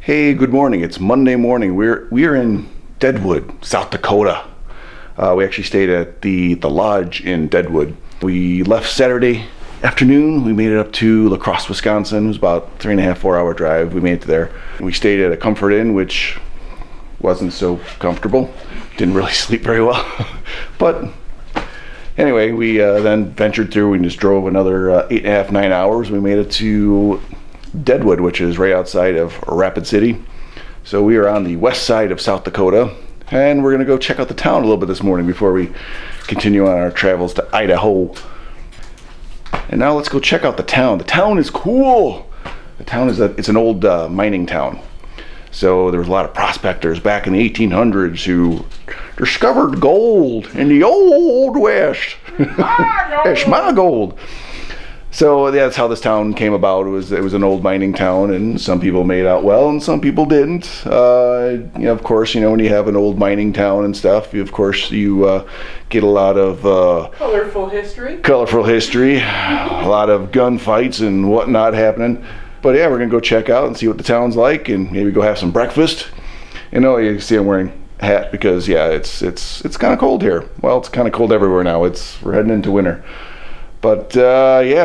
Hey, good morning. It's Monday morning. We're in Deadwood, South Dakota. We actually stayed at the lodge in Deadwood. We left Saturday afternoon. We made it up to La Crosse, Wisconsin. It was about 3.5, 4 hour drive. We made it there. We stayed at a Comfort Inn, which wasn't so comfortable. Didn't really sleep very well. But anyway, we then ventured through. We just drove another 8.5, 9 hours. We made it to Deadwood, which is right outside of Rapid City. So we are on the west side of South Dakota, and we're gonna go check out the town a little bit this morning before we continue on our travels to Idaho. And now let's go check out the town. The town is cool. The town is it's an old mining town. So there was a lot of prospectors back in the 1800s who discovered gold in the old west. It's my gold. So that's how this town came about. It was an old mining town, and some people made out well, and some people didn't. Of course, when you have an old mining town and stuff, you get a lot of colorful history. A lot of gunfights and whatnot happening. But yeah, we're gonna go check out and see what the town's like, and maybe go have some breakfast. You see I'm wearing a hat because it's kind of cold here. Well, it's kind of cold everywhere now. We're heading into winter. But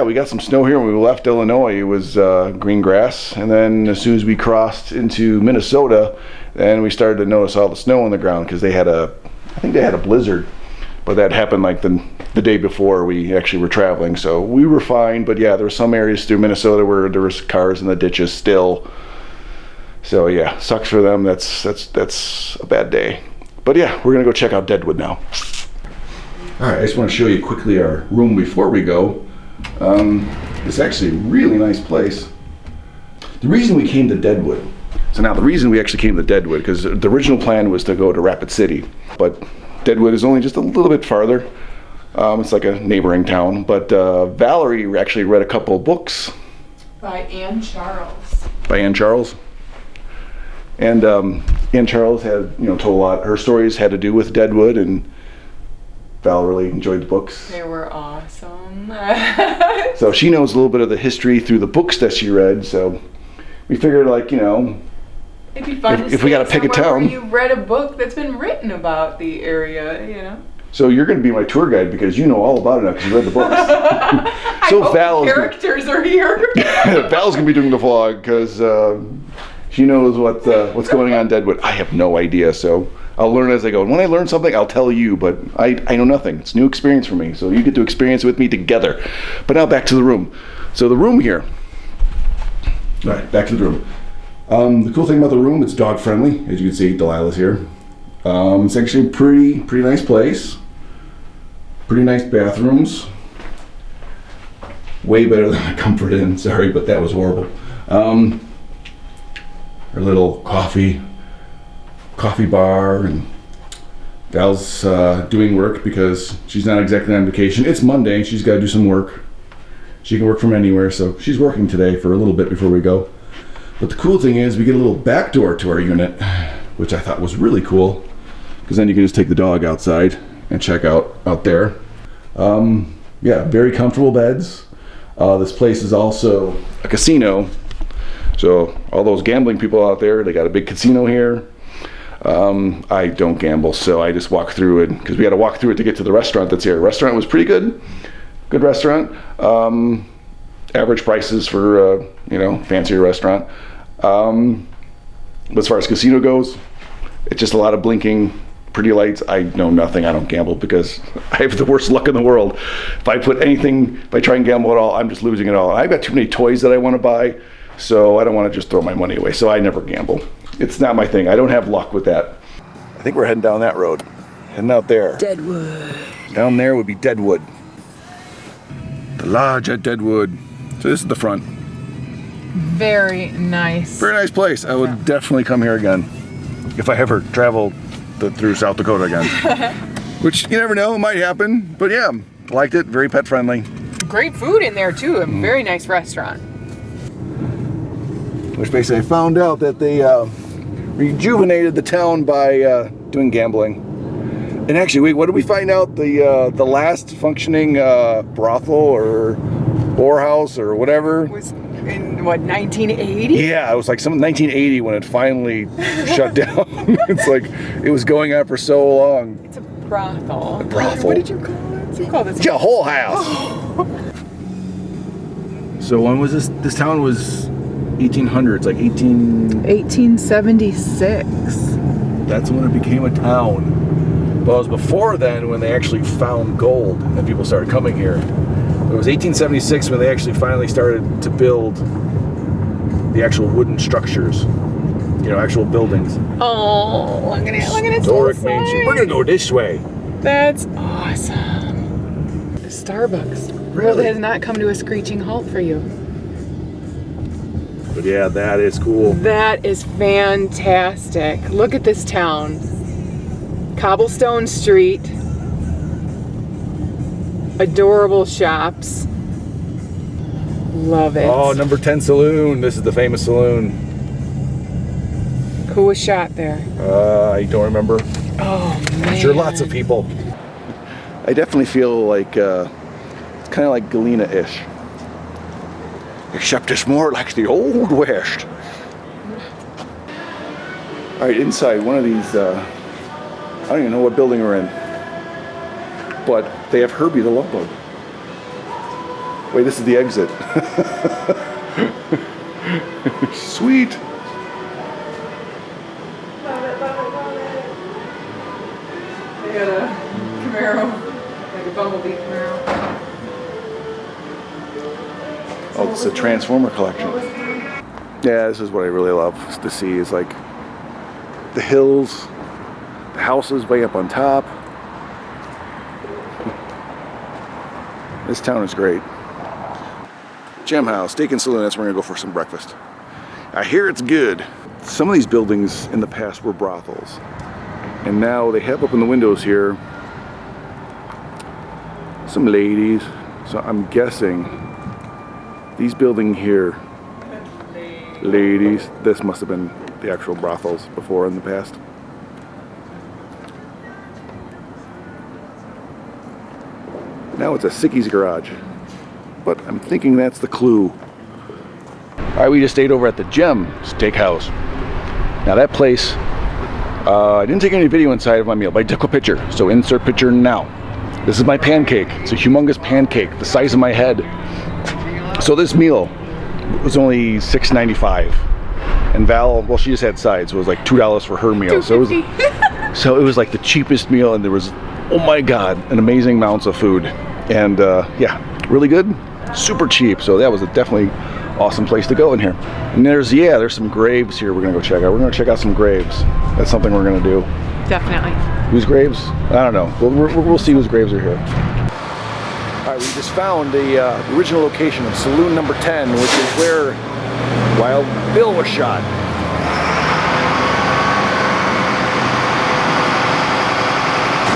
we got some snow here when we left Illinois. It was green grass, and then as soon as we crossed into Minnesota, then we started to notice all the snow on the ground because I think they had a blizzard, but that happened like the day before we actually were traveling. So we were fine, but yeah, there were some areas through Minnesota where there was cars in the ditches still. So yeah, sucks for them. That's a bad day. But yeah, we're gonna go check out Deadwood now. All right, I just want to show you quickly our room before we go. It's actually a really nice place. The reason we came to Deadwood, because the original plan was to go to Rapid City, but Deadwood is only just a little bit farther. It's like a neighboring town, but Valerie actually read a couple of books. By Ann Charles. And Ann Charles had, told a lot. Her stories had to do with Deadwood, and Val really enjoyed the books. They were awesome. So she knows a little bit of the history through the books that she read. So we figured, it'd be fun if we got to pick a town. Where you read a book that's been written about the area, So you're going to be my tour guide because you know all about it now because you read the books. So Val's characters are here. Val's going to be doing the vlog because she knows what's going on in Deadwood. I have no idea, so I'll learn as I go. And when I learn something, I'll tell you, but I know nothing. It's new experience for me, so you get to experience it with me together. But now back to the room. So the room here. All right, back to the room. The cool thing about the room, it's dog friendly. As you can see, Delilah's here. It's actually a pretty nice place. Pretty nice bathrooms. Way better than a Comfort Inn. Sorry, but that was horrible. Our little coffee bar, and Val's doing work because she's not exactly on vacation. It's Monday, she's got to do some work. She can work from anywhere, so she's working today for a little bit before we go. But the cool thing is we get a little back door to our unit, which I thought was really cool, because then you can just take the dog outside and check out there. Very comfortable beds. This place is also a casino, so all those gambling people out there, they got a big casino here. I don't gamble, so I just walk through it because we had to walk through it to get to the restaurant that's here. The restaurant was pretty good restaurant. Average prices for fancier restaurant. But as far as casino goes, it's just a lot of blinking pretty lights. I know nothing. I don't gamble because I have the worst luck in the world. If I try and gamble at all, I'm just losing it all. I've got too many toys that I want to buy, so I don't want to just throw my money away. So I never gamble. It's not my thing. I don't have luck with that. I think we're heading down that road. Heading out there. Deadwood. Down there would be Deadwood. The lodge at Deadwood. So this is the front. Very nice. Very nice place. I would definitely come here again if I ever travel through South Dakota again. Which you never know, it might happen. But yeah, liked it. Very pet friendly. Great food in there too. A very nice restaurant. Which basically I found out that they rejuvenated the town by doing gambling. And actually, wait, what did we find out? The last functioning brothel or whorehouse or whatever was in what, 1980? Yeah, it was like some 1980 when it finally shut down. It's like it was going on for so long. It's a brothel. A brothel. What did you call it? What did you call this? Yeah, whole house. So when was this? This town was 1800s, like 1876. That's when it became a town. But it was before then when they actually found gold and people started coming here. It was 1876 when they actually finally started to build the actual wooden structures. You know, actual buildings. Oh, look at it. Look at it. Historic Main Street. We're going to go this way. That's awesome. Starbucks. The world Really? has not come to a screeching halt for you. But yeah, that is cool. That is fantastic. Look at this town. Cobblestone street. Adorable shops. Love it. Oh, number 10 saloon. This is the famous saloon. Who was shot there? I don't remember. Oh, man. I'm sure lots of people. I definitely feel like it's kind of like Galena-ish. Except it's more like the Old West. All right, inside one of these, I don't even know what building we're in, but they have Herbie the Love Bug. Wait, this is the exit. Sweet. Love it, love it, love it. They got a Camaro, like a Bumblebee Camaro. Oh, it's a Transformer collection. Yeah, this is what I really love to see is like the hills, the houses way up on top. This town is great. Gem House, Steak and Saloon, that's where we're gonna go for some breakfast. I hear it's good. Some of these buildings in the past were brothels. And now they have up in the windows here some ladies. So I'm guessing these buildings here, ladies, this must have been the actual brothels before in the past. Now it's a Sicky's garage, but I'm thinking that's the clue. All right, we just stayed over at the Gem Steakhouse. Now that place, I didn't take any video inside of my meal, but I took a picture, so insert picture now. This is my pancake. It's a humongous pancake, the size of my head. So this meal was only $6.95, and Val, well, she just had sides, so it was like $2 for her meal. So it was like the cheapest meal, and there was, oh my God, an amazing amounts of food, and yeah, really good, super cheap. So that was a definitely awesome place to go in here. And there's some graves here we're gonna go check out. We're gonna check out some graves. That's something we're gonna do. Definitely. Whose graves? I don't know. We'll see whose graves are here. All right, we just found the original location of Saloon Number 10, which is where Wild Bill was shot.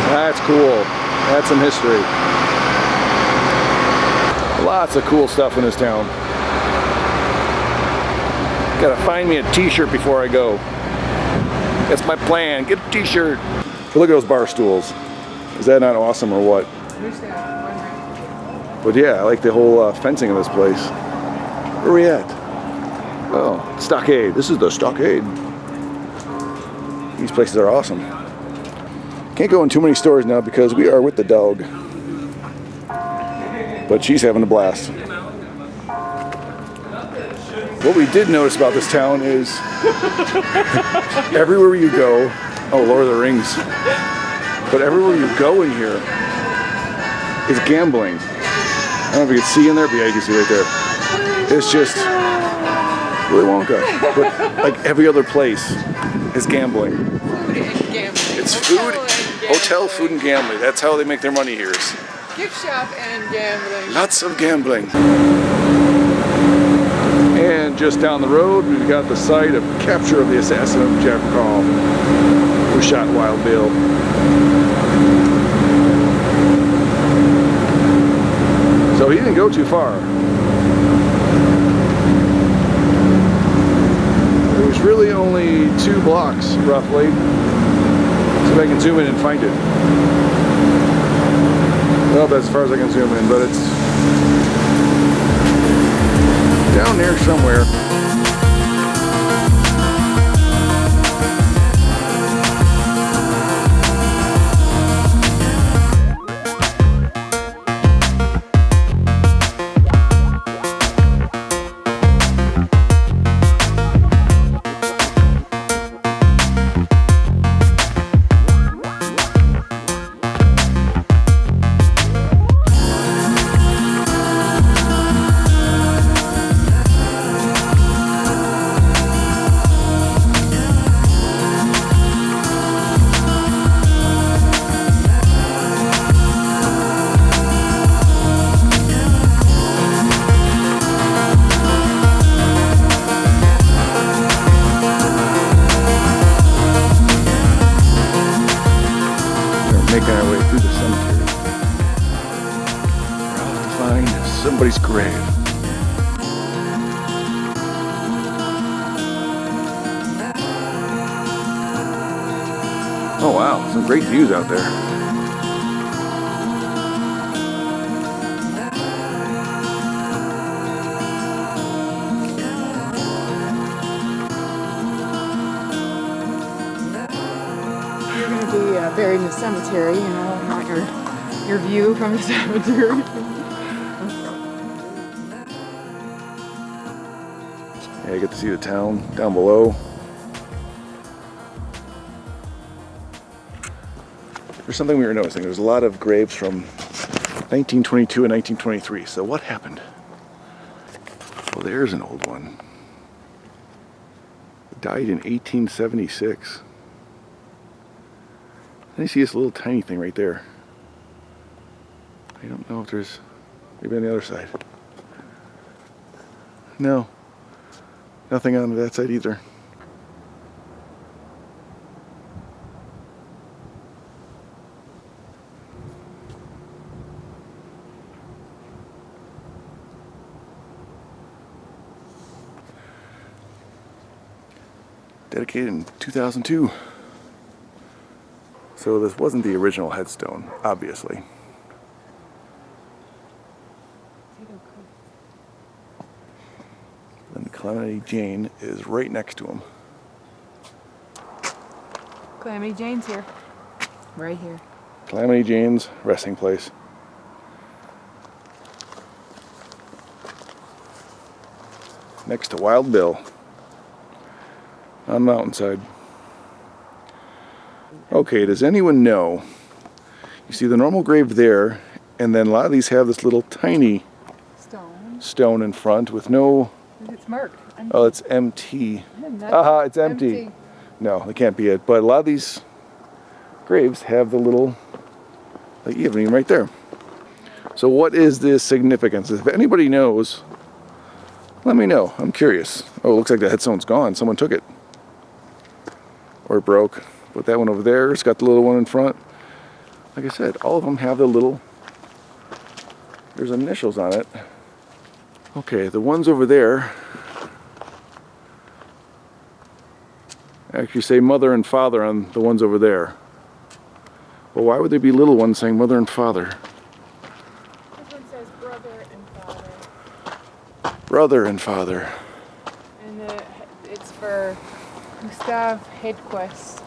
That's cool. That's some history. Lots of cool stuff in this town. Gotta find me a t-shirt before I go. That's my plan. Get a t-shirt. Look at those bar stools. Is that not awesome or what? But yeah, I like the whole fencing of this place. Where are we at? Oh, Stockade. This is the Stockade. These places are awesome. Can't go in too many stores now because we are with the dog. But she's having a blast. What we did notice about this town is everywhere you go, oh, Lord of the Rings, but everywhere you go in here is gambling. I don't know if you can see in there, but yeah, you can see right there. It's just Willy Wonka, but like every other place is gambling. Food and gambling. It's food, hotel, food, and gambling. That's how they make their money here. Gift shop and gambling. Lots of gambling. And just down the road, we've got the site of capture of the assassin of Jack McCall, who shot Wild Bill. So he didn't go too far. It was really only 2 blocks, roughly. See if I can zoom in and find it. Well, that's as far as I can zoom in, but it's around there somewhere. Making our way through the cemetery. We're off to find somebody's grave. Oh wow, some great views out there. You're going to be buried in the cemetery, you know, and want your view from the cemetery. Yeah, you get to see the town down below. There's something we were noticing. There's a lot of graves from 1922 and 1923. So what happened? Well, there's an old one. Died in 1876. Then you see this little tiny thing right there. I don't know if there's, maybe on the other side. No, nothing on that side either. Dedicated in 2002. So this wasn't the original headstone, obviously. And the Calamity Jane is right next to him. Calamity Jane's here. Right here. Calamity Jane's resting place. Next to Wild Bill. On Mountainside. Okay, does anyone know? You see the normal grave there, and then a lot of these have this little tiny stone in front with no... It's marked. Empty. Oh, it's empty. Aha, it's empty. No, that can't be it. But a lot of these graves have the little like evening right there. So what is the significance? If anybody knows, let me know. I'm curious. Oh, it looks like the headstone's gone. Someone took it. Or it broke. Put that one over there. It's got the little one in front. Like I said, all of them have the little... There's initials on it. Okay, the ones over there actually say mother and father on the ones over there. Well, why would there be little ones saying mother and father? This one says brother and father. Brother and father. And it's for Gustav Hedquist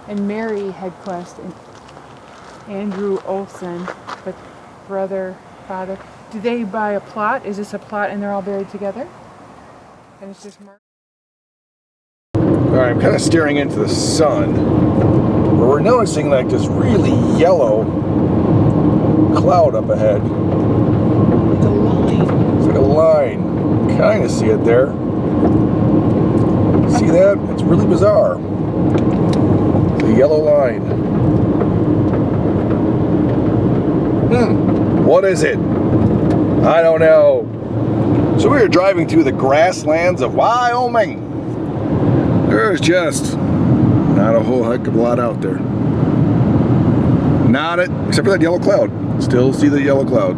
and Mary Hedquist and Andrew Olson, but brother, father. Do they buy a plot? Is this a plot and they're all buried together? And it's just marked? Alright, I'm kind of staring into the sun, but we're noticing like this really yellow cloud up ahead. It's a line. It's like a line. Kind of see it there. See that? It's really bizarre. The yellow line. What is it? I don't know. So we were driving through the grasslands of Wyoming. There's just not a whole heck of a lot out there. Not it, except for that yellow cloud. Still see the yellow cloud.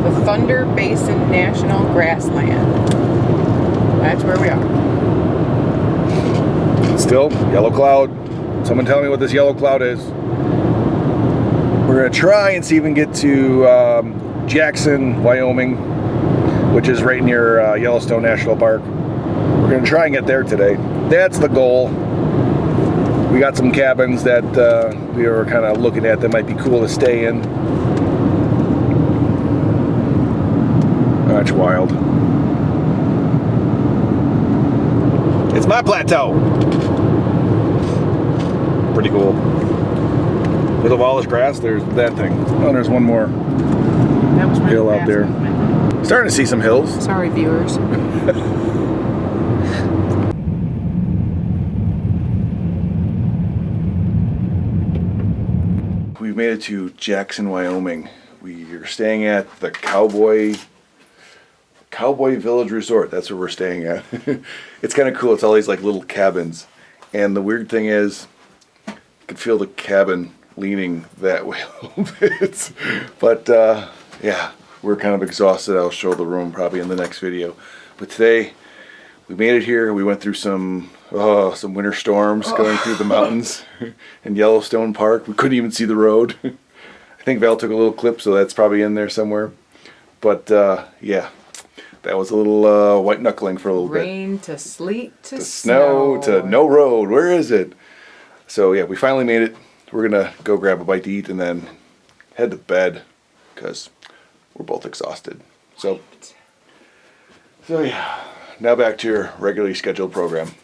The Thunder Basin National Grassland. That's where we are. Still, yellow cloud. Someone tell me what this yellow cloud is. We're gonna try and see if we can get to Jackson, Wyoming. which is right near Yellowstone National Park. We're going to try and get there today. That's the goal. We got some cabins that we were kind of looking at that might be cool to stay in. That's wild. It's my plateau. Pretty cool. Little all this grass, there's that thing. Oh, there's one more That was really hill out fast there. movement. Starting to see some hills. Sorry, viewers. We've made it to Jackson, Wyoming. We are staying at the Cowboy Village Resort. That's where we're staying at. It's kind of cool. It's all these like little cabins. And the weird thing is, you can feel the cabin leaning that way a little bit. But yeah, we're kind of exhausted. I'll show the room probably in the next video. But today, we made it here. We went through some winter storms going through the mountains in Yellowstone Park. We couldn't even see the road. I think Val took a little clip, so that's probably in there somewhere. But yeah, that was a little white knuckling for a little bit. Rain to sleet to Snow to no road. Where is it? So yeah, we finally made it. We're gonna go grab a bite to eat and then head to bed because we're both exhausted. So yeah, now back to your regularly scheduled program.